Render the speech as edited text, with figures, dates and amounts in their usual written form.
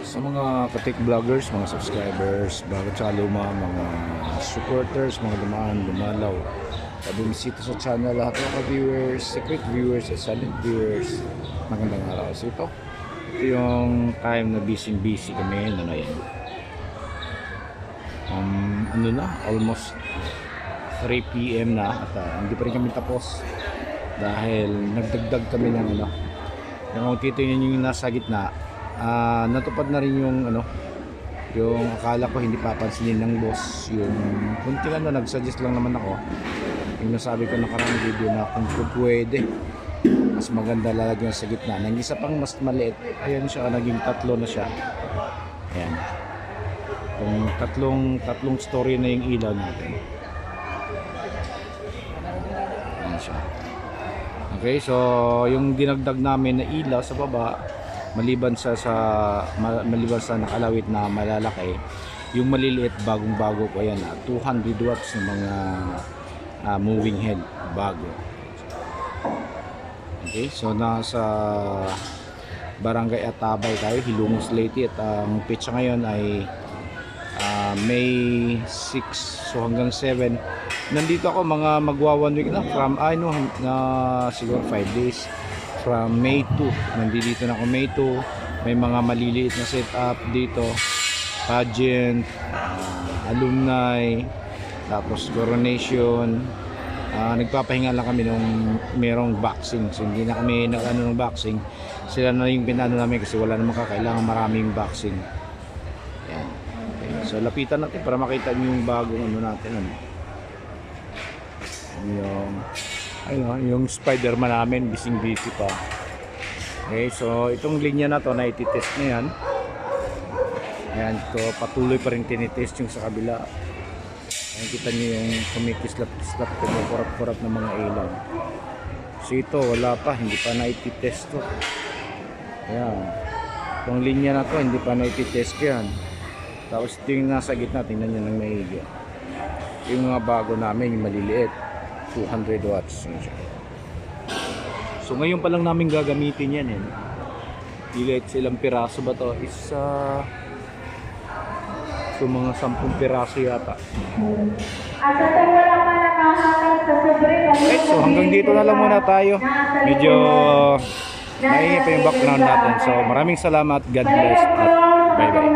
Sa mga katik vloggers, mga subscribers, bago sa luma, mga supporters, mga dumaan, dumalaw, bumisita sa channel, lahat ng mga viewers, secret viewers, at silent viewers, magandang araw. So ito yung time na busy kami, ano yan. Ano na, almost 3 PM na at hindi pa rin kami tapos dahil nagdagdag kami ng ano. Yung titingnan yung nasa gitna, natupad na rin yung ano, yung akala ko hindi papansinin ng boss, yung kunting ano, nagsuggest lang naman ako, yung nasabi ko nakarang video na kung pwede mas maganda lalagyan sa gitna ng isa pang mas maliit. Ayan siya, naging tatlo na siya. Ayan, kung tatlong story na yung ilaw natin. Ayan siya. Okay, so yung dinagdag namin na ilaw sa baba, maliban sa nakalawit na malalaki, yung maliliit bagong-bago ko yan, 200 watts ng mga moving head bago. Okay, so nasa Barangay Atabay tayo, Hilongos Leyte, at ang pitsa ngayon ay May 6, so hanggang 7 nandito ako, mga magwa 1 week na from siguro 5 days from May 2. Nandito na ako May 2. May mga maliliit na setup dito, pageant, alumni, tapos coronation. Nagpapahinga lang kami nung merong boxing, so hindi na kami nag-ano ng boxing. Sila na yung pinano namin kasi wala namang kakailangan maraming boxing. Yan. Okay. So lapitan natin para makita niyo yung bagong ano natin, ano. Yung Spider-Man namin, busy pa. Okay, so itong linya na to na ititest na yan. Ayan, ito patuloy pa rin tinitest yung sa kabila. Ayan, kita nyo yung kumikislap-kislap, kurap-kurap ng mga ilaw. So ito wala pa, hindi pa na ititest to. Ayan, itong linya na to hindi pa na ititest yan. Tapos ito yung nasa gitna, tingnan nyo ng maigi. Yung mga bago namin, yung maliliit, 200 watts. So ngayon pa lang namin gagamitin yan eh. Pilit silang piraso ba to? Isa, so mga 10 piraso yata. Okay, so hanggang dito na lang muna tayo. Medyo maingay pa yung background natin. So maraming salamat, God bless, at bye bye.